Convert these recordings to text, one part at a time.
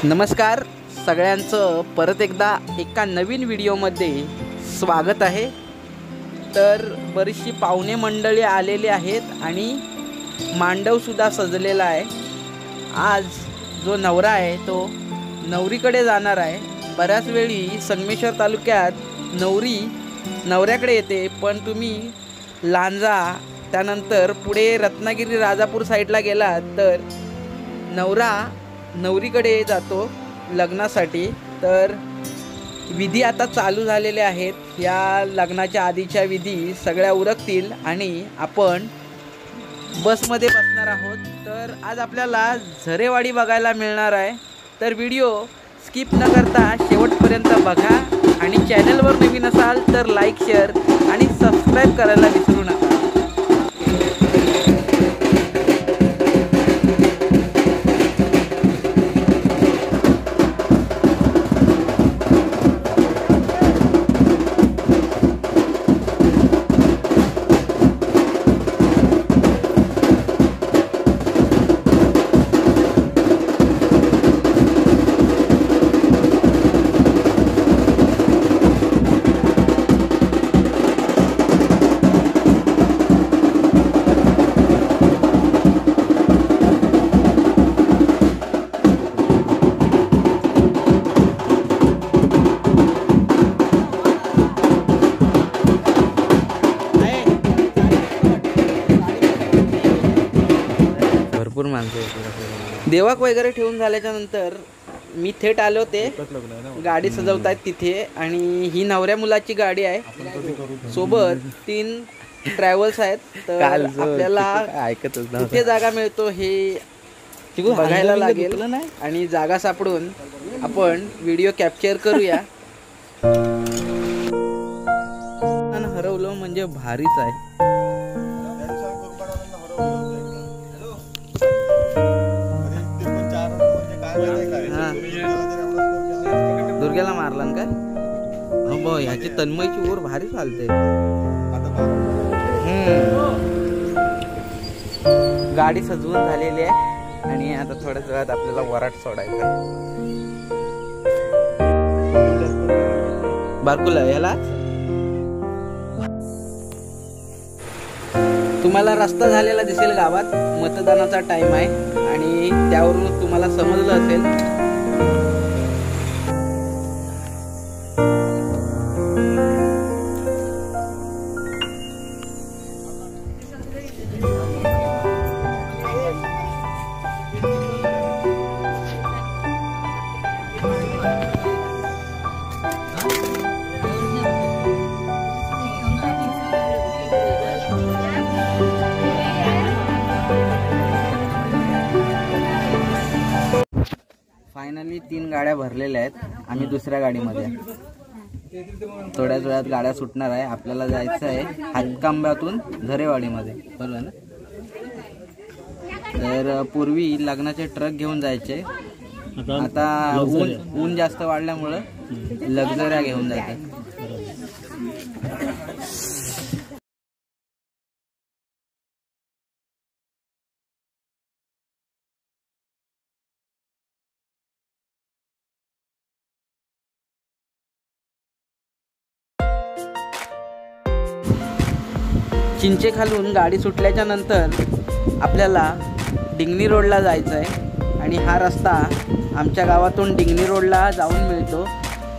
नमस्कार सगळ्यांचं परत एकदा एका नवीन व्हिडिओमध्ये स्वागत आहे। तर बरीचशी पाहुणे मंडळी आलेली आहेत आणि मांडवसुद्धा सजलेला आहे। आज जो नवरा आहे तो नवरीकडे जाणार आहे। बऱ्याच वेळी संगमेश्वर तालुक्यात नवरी नवऱ्याकडे येते, पण तुम्ही लांजा त्यानंतर पुढे रत्नागिरी राजापूर साईडला गेलात तर नवरा नवरीकडे जातो लग्नासाठी। तर विधी आता चालू झालेले आहेत। या लग्नाच्या आधीच्या विधी सगळ्या उरकतील आणि आपण बसमध्ये बसणार आहोत। तर आज आपल्याला झरेवाडी बघायला मिळणार आहे। तर व्हिडिओ स्किप न करता शेवटपर्यंत बघा आणि चॅनलवर नवीन असाल तर लाईक, शेअर आणि सबस्क्राईब करायला विसरू नका। देवाक वगैरे ठेवून झाल्याच्या नंतर मी थेट आलो होते गाडी सजवतायत तिथे, आणि ही नवऱ्या मुलाची गाडी आहे। सोबत 3 ट्रॅव्हल्स आहेत। तर आपल्याला कुठे जागा मिळतो हे बघायला लागेल आणि जागा सापडून आपण व्हिडिओ कॅप्चर करूया। हरवलं म्हणजे भारीच आहे। दुर्ग्याला मारला काय? हो, ह्याची तन्मयची ओर भारी चालते। गाडी सजवून झालेली आहे आणि आता थोड्याच वेळात आपल्याला वराट सोडायचा। बारकुला याला तुम्हाला रस्ता झालेला दिसेल गावात। मतदानाचा टाइम आहे आणि त्यावरून तुम्हाला समजलं असेल। फायनली 3 गाड्या भरलेल्या आहेत। आम्ही दुसऱ्या गाडीमध्ये, थोड्याच वेळात गाड्या सुटणार आहे। आपल्याला जायचं आहे हातकांब्यातून झरेवाडीमध्ये, बरोबर ना? तर पूर्वी लग्नाचे ट्रक घेऊन जायचे, आता ऊन जास्त वाढल्यामुळं लक्झऱ्या घेऊन जायचे। चिंचे खालून गाडी सुटल्याच्या नंतर आपल्याला डिंगणी रोडला जायचं आहे आणि हा रस्ता आमच्या गावातून डिंगणी रोडला जाऊन मिळतो।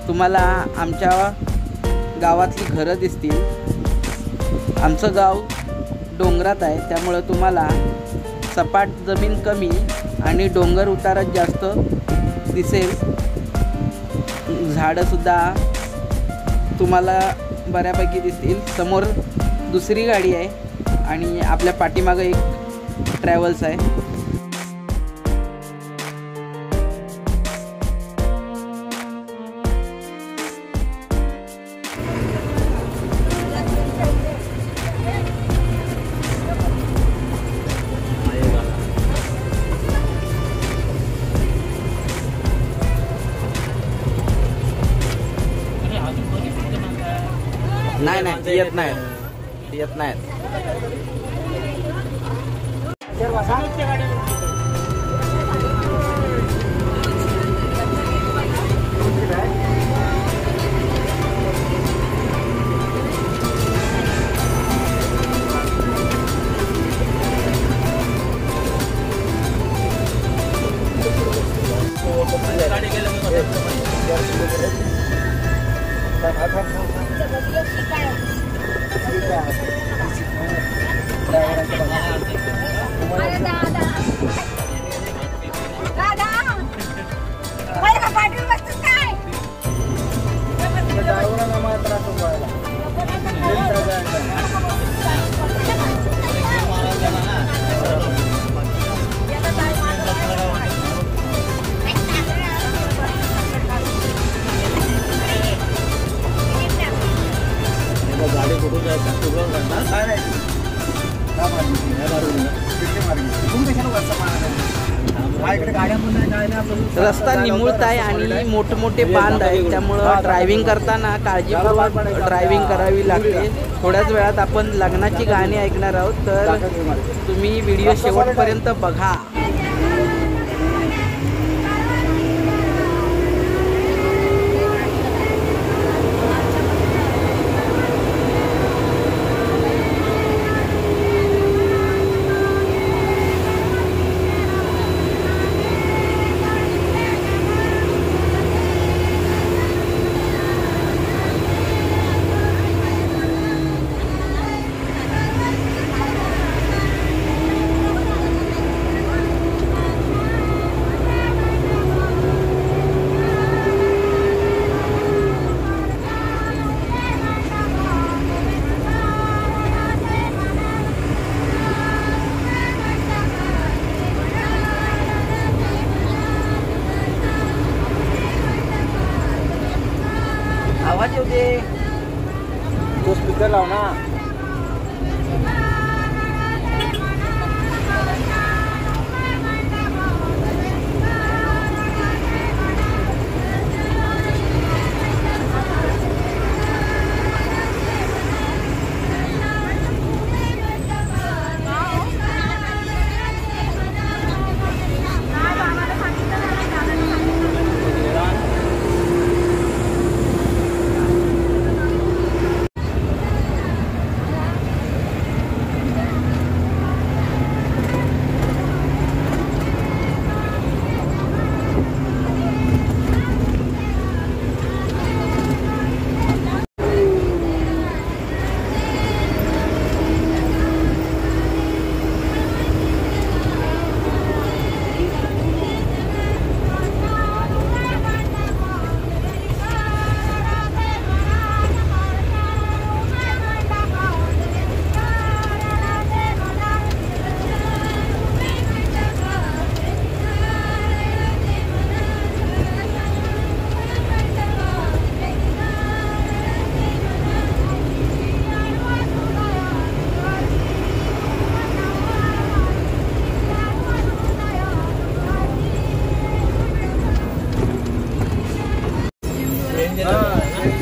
तुम्हाला आमच्या गावातली घरं दिसतील। आमचं गाव डोंगरात आहे, त्यामुळं तुम्हाला सपाट जमीन कमी आणि डोंगर उतारात जास्त दिसेल। झाडंसुद्धा तुम्हाला बऱ्यापैकी दिसतील। समोर दुसरी गाडी आहे आणि आपल्या पाठीमागं एक ट्रॅव्हल्स आहे। नाही येत नाही, येत नाही। रस्ता निमुळत आहे आणि मोठमोठे बांध आहेत, त्यामुळं ड्रायव्हिंग करताना काळजीपूर्वक ड्रायव्हिंग करावी लागते. थोड्याच वेळात आपण लग्नाची गाणी ऐकणार आहोत, तर तुम्ही व्हिडिओ शेवटपर्यंत बघा. आवाज येऊ दे, तो स्पीकर लाव ना.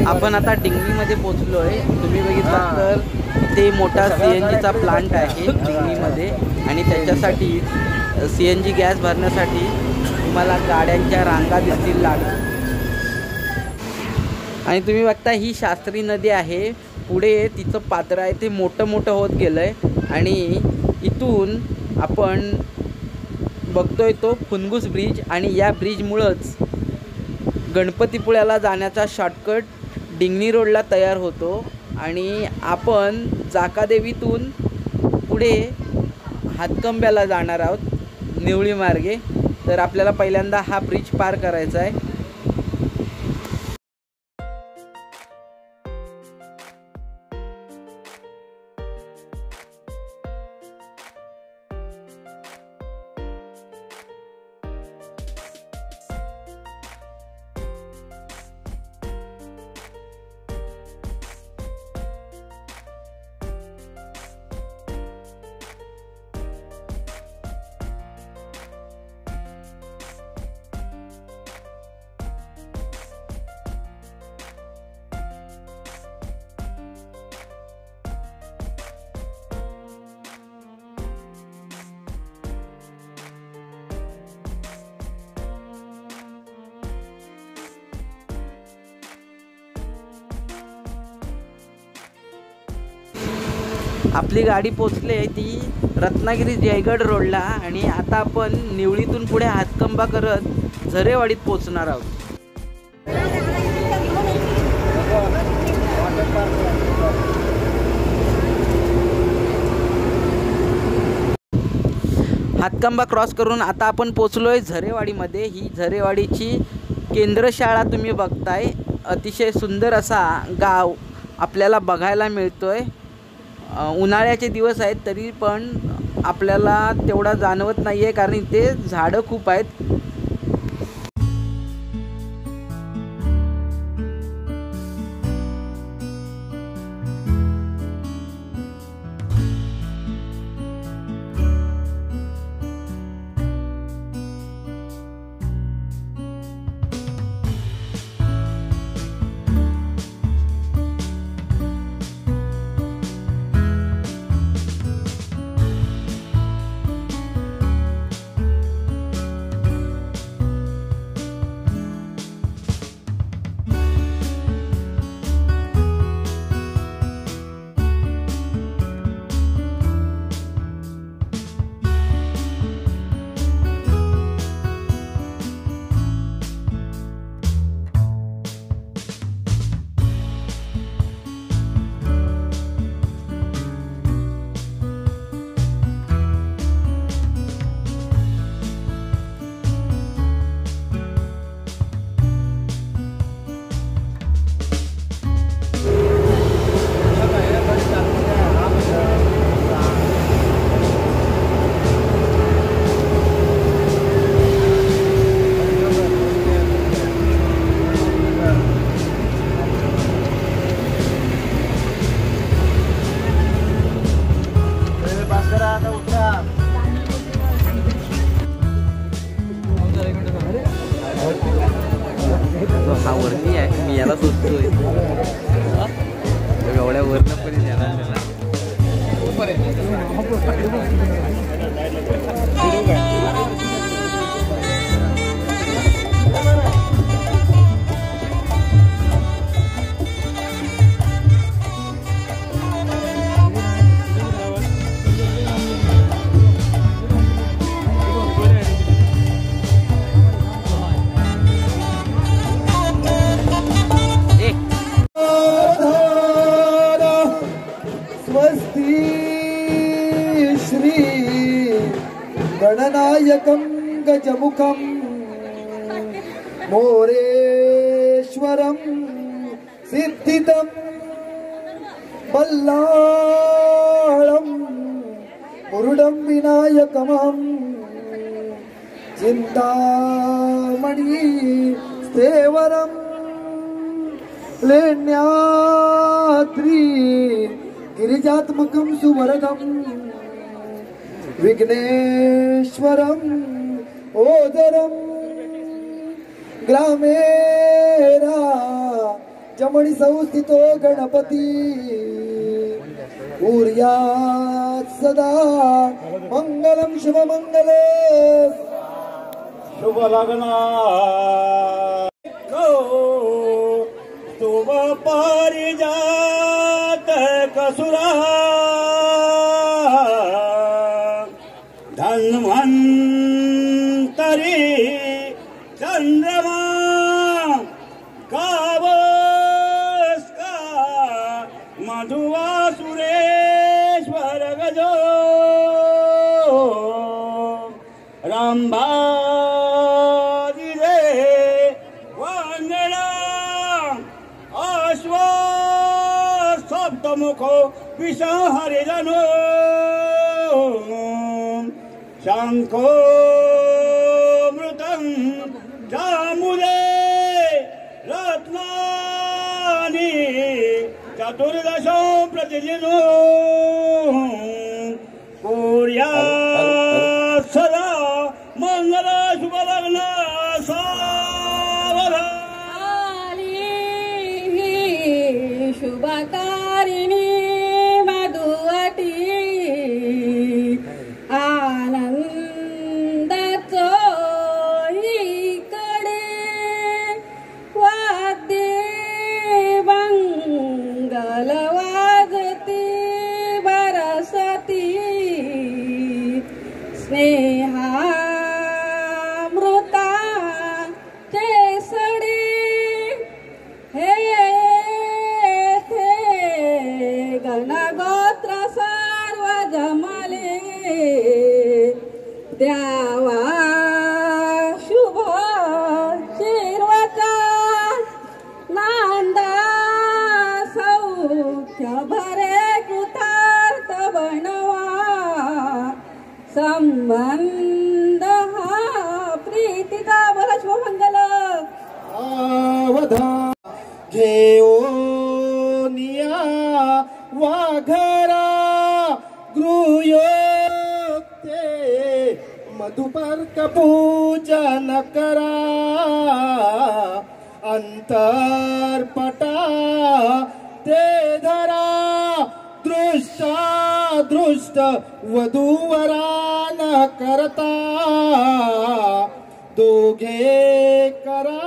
आपण आता डिंगलीमध्ये पोहोचलो आहे. तुम्ही बघितला तर ते मोठा CNGचा प्लांट आहे डिंगलीमध्ये आणि त्याच्यासाठी CNG गॅस भरण्यासाठी तुम्हाला गाड्यांच्या रांगा दिसतील लागतात. आणि तुम्ही बघता ही शास्त्री नदी आहे. पुढे तिचं पात्र आहे ते मोठं मोठं होत गेलं आहे आणि इथून आपण बघतोय तो फुनगुस ब्रिज आणि या ब्रिजमुळंच गणपतीपुळ्याला जाण्याचा शॉर्टकट डिंगणी रोडला तयार होतो आणि आपण जाकादेवीतून पुढे हातकंब्याला जाणार आहोत निवळी मार्गे. तर आपल्याला पहिल्यांदा हा ब्रिज पार करायचा आहे. आपली गाडी पोचली आहे ती रत्नागिरी जयगड रोडला आणि आता आपण निवळीतून पुढे हातकंबा करत झरेवाडीत पोचणार आहोत. हातकंबा क्रॉस करून आता आपण पोचलोय झरेवाडीमध्ये. ही झरेवाडीची केंद्रशाळा तुम्ही बघताय. अतिशय सुंदर असा गाव आपल्याला बघायला मिळतोय. उन्हाळ्याचे दिवस आहेत तरी पण आपल्याला तेवढा जाणवत नाही आहे कारण इथे झाडं खूप आहेत. हा वरती आहे, मी याला शोधतोय. एवढ्या वरनं पण येणार गणनायकं गजमुखं मोरेश्वरं सिद्धिदं बल्लाळं मुरुडं विनायकमहं चिन्तामणि स्थेवरं लेण्याद्रि गिरिजात्मकं सुवरदं विघ्नेश्वरं ओदरं ग्रामेरा जमणि संस्थितो गणपति ऊर्यात् सदा मंगलं शुभमंगले शुभ लग्ना शुभ पारिजात कसुरा धन्वंतरी चंद्रमा कावस्का मधुवासुरेश्वर गजो रामबादिरे वांगणा अश्व सप्तमुखो विषहरिजनो शंखो मृतं जामुले रत्नानि चतुर्दशो प्रतिदिनो कुर्यात् सदा मंगल शुभ लग्न सावधानी शुभकारिणी मधुवटी आनंदाचो इकडे वाद्ये मंगल वाजते सर्वत्र सर्व जमले द्यावा शुभ शिरवाचा नांदा सौख्य भरे कृतार्थ बनवा संबंध हा प्रीतीचा बोला शुभमंगल आवधा घेऊनिया वाघरा गृह्योक्ते मधुपर्क पूजन करा अंतर्पटा ते धरा दृष्ट वधूवरा न करता दोघे करा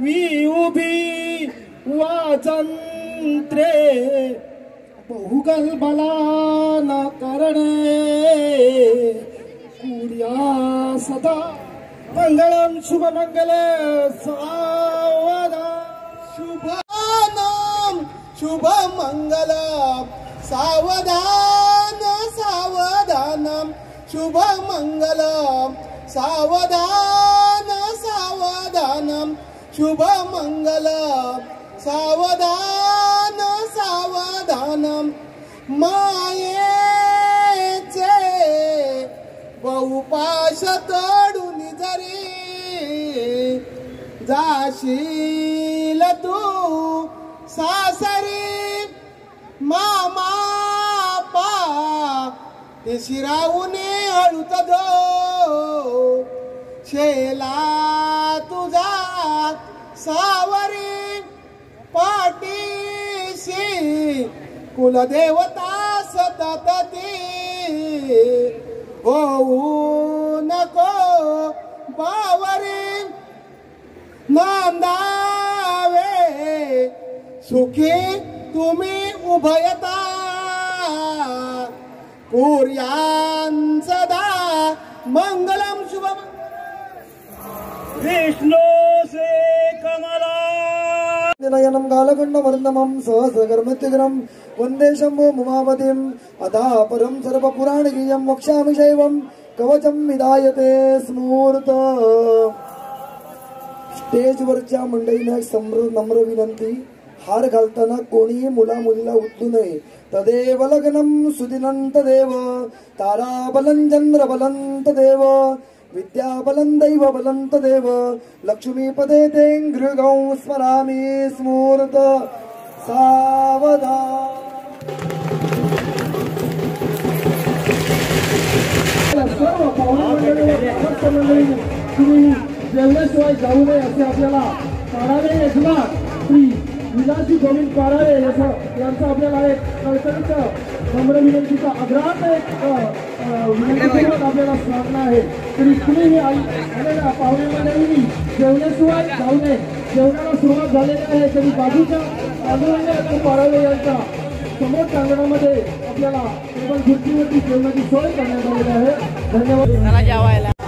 वी उभी वाजंत्रे बहुगल बला न करणे कुर्या सदा मंगलम शुभमंगल सावधान शुभानम शुभमंगलम सावधान सावधानम शुभमंगलम सावधान सावधानम शुभमंगलम सावधान सावधानम मायेचे बहुपाश तोडून जरी जाशील तू सासरी मामा पा ते शिरावूने हळूत दो शेला तुझा सावरी पाठीशी कुलदेवता सतत ती होऊ नको बावरी नांदावे सुखी तुम्ही उभयता कुर्यांसदा मंगलम शुभम विष्णु से कमला नयनं कालकण्डवर्णमं सहस्रकर्मत्यग्रं वन्दे शम्भो मुमापतिम् अथा परं सर्वपुराणगीयं वक्ष्यामि शैवं कवचं विधायते स्मूर्त स्टेजवरच्या मंडळींना एक नम्र विनंती, हार घालताना कोणीही मुला मुलीला उचलू नये. तदेव लग्नं सुदिनं तदेव ताराबलं चंद्रबलं तदेव विद्याबलं दैवबलं तदेव लक्ष्मीपदे ते गृहौ स्मरामि स्मूर्त सावधान. सर्व पाहुणे मंडळी तुम्ही जेवल्याशिवाय जाऊ नये असे आपल्याला पारावे यजमान श्री विलासी गोविंद पारावे यांचा आपल्याला एक कळकळीचा नम्र विनंतीचा आग्रहाचा एक विनंतीपूर्वक आपल्याला प्रार्थना आहे. तरी तुम्ही आलेल्या पाहुणे मंडळींनी जेवल्याशिवाय जाऊ नये. जेवणाला सुरुवात झालेली आहे तरी बाजूच्या आदरणीय पारावे यांच्या समोर प्रांगणामध्ये आपल्याला टेबल खुर्चीवरती जेवणाची सोय करण्यात आलेली आहे. धन्यवाद.